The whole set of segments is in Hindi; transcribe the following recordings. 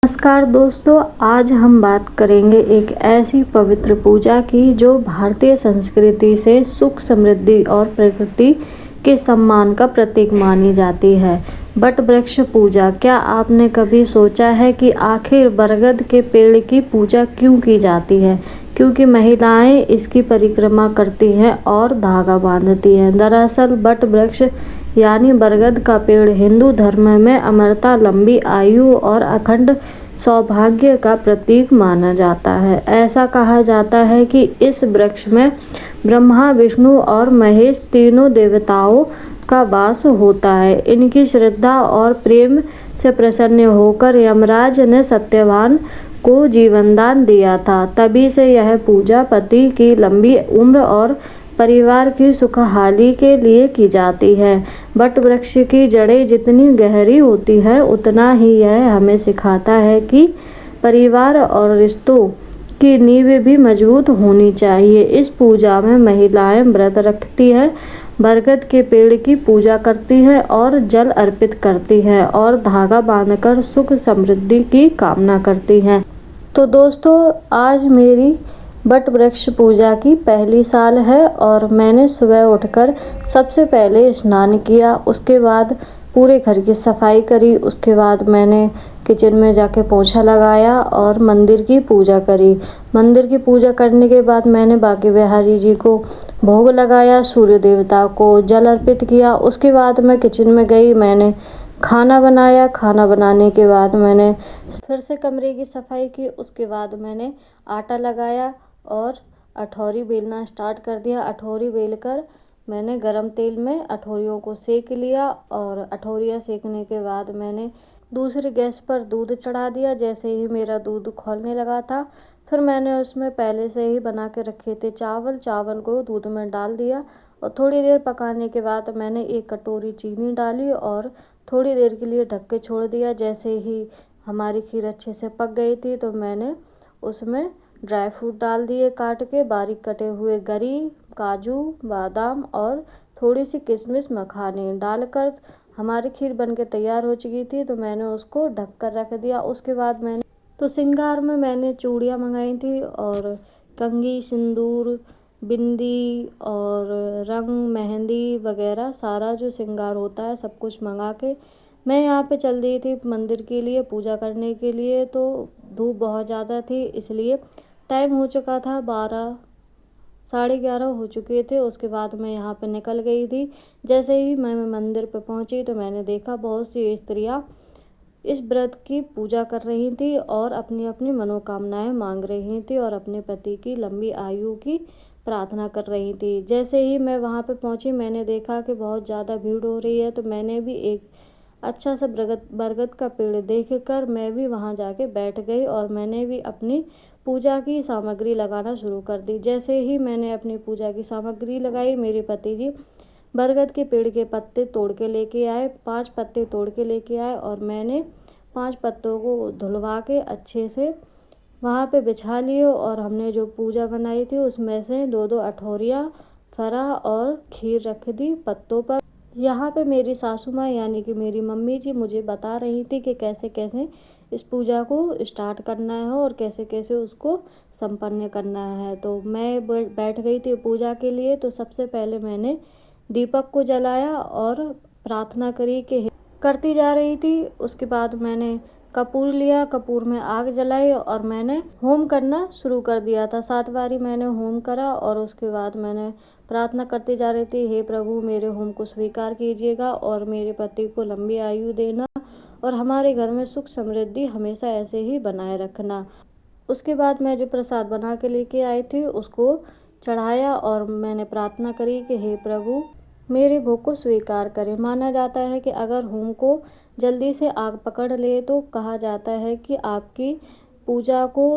नमस्कार दोस्तों, आज हम बात करेंगे एक ऐसी पवित्र पूजा की जो भारतीय संस्कृति से सुख, समृद्धि और प्रकृति के सम्मान का प्रतीक मानी जाती है। बट वृक्ष पूजा। क्या आपने कभी सोचा है कि आखिर बरगद के पेड़ की पूजा क्यों की जाती है? क्योंकि महिलाएं इसकी परिक्रमा करती हैं और धागा बांधती हैं। दरअसल बट वृक्ष यानी बरगद का पेड़ हिंदू धर्म में अमरता, लंबी आयु और अखंड सौभाग्य का प्रतीक माना जाता है। ऐसा कहा जाता है कि इस वृक्ष में ब्रह्मा, विष्णु और महेश तीनों देवताओं का वास होता है। इनकी श्रद्धा और प्रेम से प्रसन्न होकर यमराज ने सत्यवान को जीवनदान दिया था। तभी से यह पूजा पति की लंबी उम्र और परिवार की सुखहाली के लिए की जाती है। बट वृक्ष की जड़ें जितनी गहरी होती हैं, उतना ही यह हमें सिखाता है कि परिवार और रिश्तों की नींव भी मजबूत होनी चाहिए। इस पूजा में महिलाएं व्रत रखती हैं, बरगद के पेड़ की पूजा करती हैं और जल अर्पित करती हैं और धागा बांधकर सुख समृद्धि की कामना करती हैं। तो दोस्तों, आज मेरी बट वृक्ष पूजा की पहली साल है और मैंने सुबह उठकर सबसे पहले स्नान किया। उसके बाद पूरे घर की सफाई करी। उसके बाद मैंने किचन में जाके पोछा लगाया और मंदिर की पूजा करी। मंदिर की पूजा करने के बाद मैंने बांके बिहारी जी को भोग लगाया, सूर्य देवता को जल अर्पित किया। उसके बाद मैं किचन में गई, मैंने खाना बनाया। खाना बनाने के बाद मैंने फिर से कमरे की सफाई की। उसके बाद मैंने आटा लगाया और अठौरी बेलना स्टार्ट कर दिया। अठौरी बेलकर मैंने गरम तेल में अठौरियों को सेक लिया और अठौरियाँ सेकने के बाद मैंने दूसरी गैस पर दूध चढ़ा दिया। जैसे ही मेरा दूध खौलने लगा था, फिर मैंने उसमें पहले से ही बना के रखे थे चावल को दूध में डाल दिया और थोड़ी देर पकाने के बाद मैंने एक कटोरी चीनी डाली और थोड़ी देर के लिए ढक के छोड़ दिया। जैसे ही हमारी खीर अच्छे से पक गई थी तो मैंने उसमें ड्राई फ्रूट डाल दिए काट के, बारीक कटे हुए गरी, काजू, बादाम और थोड़ी सी किशमिश, मखाने डालकर हमारी खीर बनके तैयार हो चुकी थी। तो मैंने उसको ढक कर रख दिया। उसके बाद मैंने श्रृंगार में मैंने चूड़ियाँ मंगाई थी और कंघी, सिंदूर, बिंदी और रंग, मेहंदी वगैरह सारा जो श्रृंगार होता है सब कुछ मंगा के मैं यहाँ पे चल दी थी मंदिर के लिए पूजा करने के लिए। तो धूप बहुत ज़्यादा थी, इसलिए टाइम हो चुका था 12 साढ़े 11 हो चुके थे। उसके बाद मैं यहाँ पे निकल गई थी। जैसे ही मैं मंदिर पे पहुँची तो मैंने देखा बहुत सी स्त्रियाँ इस व्रत की पूजा कर रही थी और अपनी अपनी मनोकामनाएं मांग रही थी और अपने पति की लंबी आयु की प्रार्थना कर रही थी। जैसे ही मैं वहाँ पे पहुँची, मैंने देखा कि बहुत ज़्यादा भीड़ हो रही है। तो मैंने भी एक अच्छा सा बरगद का पेड़ देखकर मैं भी वहाँ जाके बैठ गई और मैंने भी अपनी पूजा की सामग्री लगाना शुरू कर दी। जैसे ही मैंने अपनी पूजा की सामग्री लगाई, मेरे पति जी बरगद के पेड़ के पत्ते तोड़ के लेके आए। 5 पत्ते तोड़ के लेके आए और मैंने 5 पत्तों को धुलवा के अच्छे से वहाँ पे बिछा लिए और हमने जो पूजा बनाई थी उसमें से 2-2 अठौरियाँ, फरा और खीर रख दी पत्तों पर। यहाँ पे मेरी सासू माँ यानी कि मेरी मम्मी जी मुझे बता रही थी कि कैसे कैसे इस पूजा को स्टार्ट करना है और कैसे कैसे उसको संपन्न करना है। तो मैं बैठ गई थी पूजा के लिए। तो सबसे पहले मैंने दीपक को जलाया और प्रार्थना करती जा रही थी। उसके बाद मैंने कपूर लिया, कपूर में आग जलाई और मैंने होम करना शुरू कर दिया था। 7 बारी मैंने होम करा और उसके बाद मैंने प्रार्थना करती जा रही थी, हे प्रभु मेरे होम को स्वीकार कीजिएगा और मेरे पति को लंबी आयु देना और हमारे घर में सुख समृद्धि हमेशा ऐसे ही बनाए रखना। उसके बाद मैं जो प्रसाद बना के लेके आई थी उसको चढ़ाया और मैंने प्रार्थना करी कि हे प्रभु मेरे भोग को स्वीकार करें। माना जाता है कि अगर होम को जल्दी से आग पकड़ ले तो कहा जाता है कि आपकी पूजा को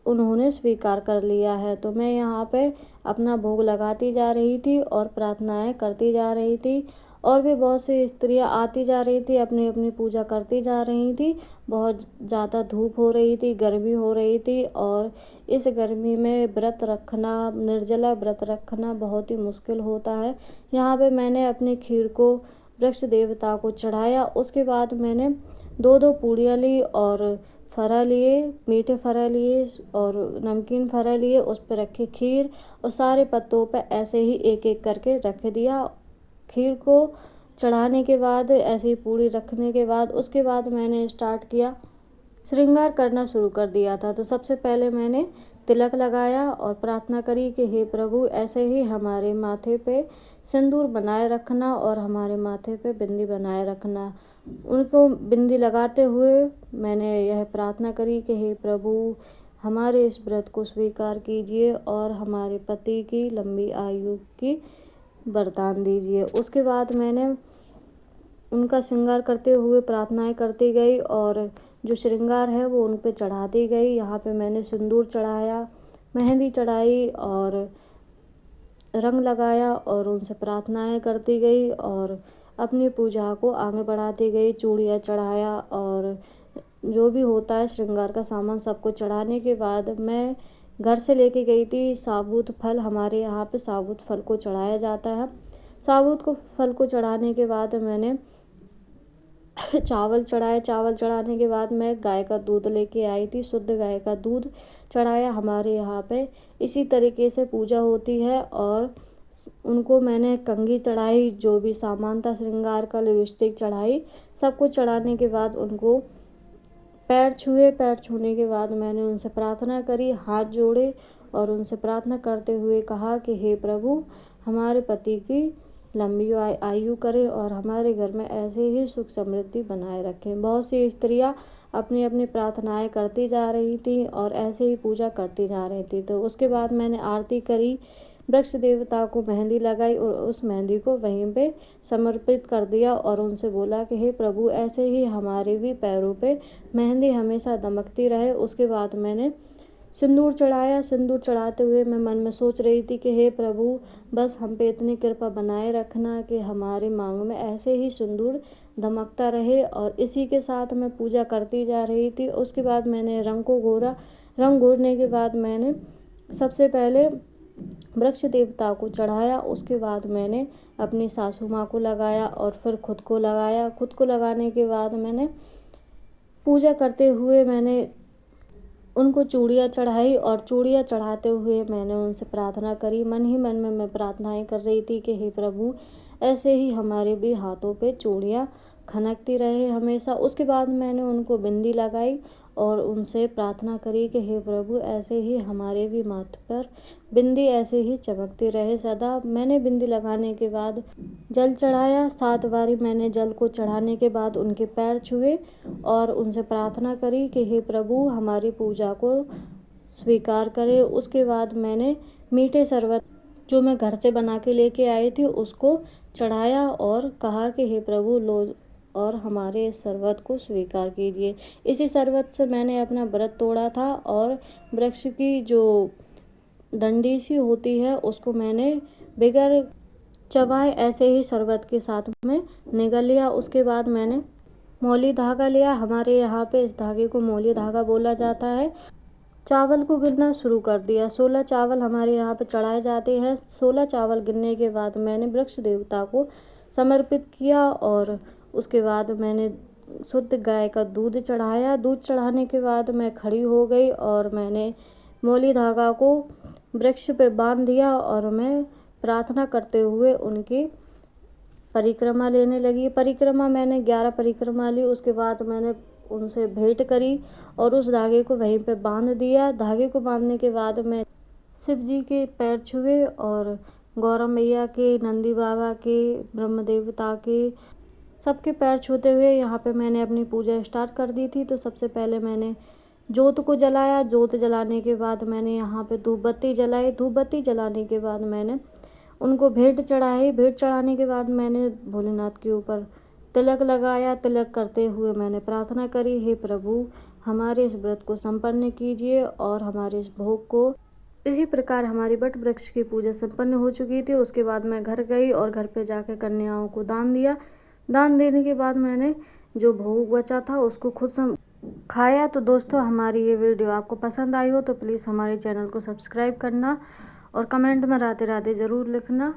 उन्होंने स्वीकार कर लिया है। तो मैं यहाँ पे अपना भोग लगाती जा रही थी और प्रार्थनाएं करती जा रही थी और भी बहुत सी स्त्रियां आती जा रही थी, अपनी अपनी पूजा करती जा रही थी। बहुत ज़्यादा धूप हो रही थी, गर्मी हो रही थी और इस गर्मी में व्रत रखना, निर्जला व्रत रखना बहुत ही मुश्किल होता है। यहाँ पे मैंने अपनी खीर को वृक्ष देवता को चढ़ाया। उसके बाद मैंने 2-2 पूड़ियाँ ली और फरा लिए, मीठे फरा लिए और नमकीन फरा लिए, उस पर रखे खीर और सारे पत्तों पर ऐसे ही एक एक करके रख दिया। खीर को चढ़ाने के बाद ऐसे ही पूड़ी रखने के बाद उसके बाद मैंने स्टार्ट किया, श्रृंगार करना शुरू कर दिया था। तो सबसे पहले मैंने तिलक लगाया और प्रार्थना करी कि हे प्रभु ऐसे ही हमारे माथे पे सिंदूर बनाए रखना और हमारे माथे पे बिंदी बनाए रखना। उनको बिंदी लगाते हुए मैंने यह प्रार्थना करी कि हे प्रभु हमारे इस व्रत को स्वीकार कीजिए और हमारे पति की लंबी आयु की वरदान दीजिए। उसके बाद मैंने उनका श्रृंगार करते हुए प्रार्थनाएं करती गई और जो श्रृंगार है वो उन पे चढ़ाती गई। यहाँ पे मैंने सिंदूर चढ़ाया, मेहंदी चढ़ाई और रंग लगाया और उनसे प्रार्थनाएं करती गई और अपनी पूजा को आगे बढ़ाती गई। चूड़ियाँ चढ़ाया और जो भी होता है श्रृंगार का सामान सबको चढ़ाने के बाद मैं घर से लेके गई थी साबुत फल। हमारे यहाँ पे साबुत फल को चढ़ाया जाता है। साबुत को फल को चढ़ाने के बाद मैंने चावल चढ़ाए। चावल चढ़ाने के बाद मैं गाय का दूध लेके आई थी, शुद्ध गाय का दूध चढ़ाया। हमारे यहाँ पे इसी तरीके से पूजा होती है। और उनको मैंने कंघी चढ़ाई, जो भी सामान था श्रृंगार का, लिपस्टिक चढ़ाई। सब कुछ चढ़ाने के बाद उनको पैर छुए। पैर छूने के बाद मैंने उनसे प्रार्थना करी, हाथ जोड़े और उनसे प्रार्थना करते हुए कहा कि हे प्रभु हमारे पति की लंबी आयु करें और हमारे घर में ऐसे ही सुख समृद्धि बनाए रखें। बहुत सी स्त्रियां अपनी अपनी प्रार्थनाएं करती जा रही थी और ऐसे ही पूजा करती जा रही थी। तो उसके बाद मैंने आरती करी, वृक्ष देवता को मेहंदी लगाई और उस मेहंदी को वहीं पे समर्पित कर दिया और उनसे बोला कि हे प्रभु ऐसे ही हमारे भी पैरों पे मेहंदी हमेशा दमकती रहे। उसके बाद मैंने सिंदूर चढ़ाया। सिंदूर चढ़ाते हुए मैं मन में सोच रही थी कि हे प्रभु बस हम पे इतनी कृपा बनाए रखना कि हमारे मांग में ऐसे ही सिंदूर दमकता रहे। और इसी के साथ मैं पूजा करती जा रही थी। उसके बाद मैंने रंग को घोरा। रंग घोरने के बाद मैंने सबसे पहले वृक्ष देवता को चढ़ाया। उसके बाद मैंने अपनी सासू माँ को लगाया और फिर खुद को लगाया। खुद को लगाने के बाद मैंने पूजा करते हुए मैंने उनको चूड़ियाँ चढ़ाई और चूड़ियाँ चढ़ाते हुए मैंने उनसे प्रार्थना करी। मन ही मन में मैं प्रार्थनाएं कर रही थी कि हे प्रभु ऐसे ही हमारे भी हाथों पे चूड़ियाँ खनकती रहे हमेशा। उसके बाद मैंने उनको बिंदी लगाई और उनसे प्रार्थना करी कि हे प्रभु ऐसे ही हमारे भी माथे पर बिंदी ऐसे ही चमकती रहे सदा। मैंने बिंदी लगाने के बाद जल चढ़ाया। 7 बारी मैंने जल को चढ़ाने के बाद उनके पैर छुए और उनसे प्रार्थना करी कि हे प्रभु हमारी पूजा को स्वीकार करें। उसके बाद मैंने मीठे शरबत जो मैं घर से बना के लेके आई थी उसको चढ़ाया और कहा कि हे प्रभु लो और हमारे इस शरबत को स्वीकार कीजिए। इसी शरबत से मैंने अपना व्रत तोड़ा था और वृक्ष की जो डंडी सी होती है उसको मैंने बगैर चबाए ऐसे ही शरबत के साथ में निगल लिया। उसके बाद मैंने मौली धागा लिया। हमारे यहाँ पे इस धागे को मौली धागा बोला जाता है। चावल को गिनना शुरू कर दिया। 16 चावल हमारे यहाँ पे चढ़ाए जाते हैं। 16 चावल गिनने के बाद मैंने वृक्ष देवता को समर्पित किया और उसके बाद मैंने शुद्ध गाय का दूध चढ़ाया। दूध चढ़ाने के बाद मैं खड़ी हो गई और मैंने मौली धागा को वृक्ष पे बांध दिया और मैं प्रार्थना करते हुए उनकी परिक्रमा लेने लगी। परिक्रमा मैंने 11 परिक्रमा ली। उसके बाद मैंने उनसे भेंट करी और उस धागे को वहीं पे बांध दिया। धागे को बांधने के बाद मैं शिव जी के पैर छुए और गौरा मैया के, नंदी बाबा के, ब्रह्म देवता के, सबके पैर छूते हुए यहाँ पे मैंने अपनी पूजा स्टार्ट कर दी थी। तो सबसे पहले मैंने जोत को जलाया। जोत जलाने के बाद मैंने यहाँ पे धूप बत्ती जलाई। धूप बत्ती जलाने के बाद मैंने उनको भेंट चढ़ाई। भेंट चढ़ाने के बाद मैंने भोलेनाथ के ऊपर तिलक लगाया। तिलक करते हुए मैंने प्रार्थना करी, हे प्रभु हमारे इस व्रत को संपन्न कीजिए और हमारे इस भोग को। इसी प्रकार हमारी वट वृक्ष की पूजा संपन्न हो चुकी थी। उसके बाद मैं घर गई और घर पे जाकर कन्याओं को दान दिया। दान देने के बाद मैंने जो भोग बचा था उसको खुद खाया। तो दोस्तों हमारी ये वीडियो आपको पसंद आई हो तो प्लीज़ हमारे चैनल को सब्सक्राइब करना और कमेंट में राधे राधे ज़रूर लिखना।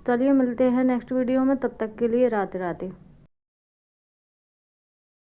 चलिए मिलते हैं नेक्स्ट वीडियो में, तब तक के लिए राधे राधे।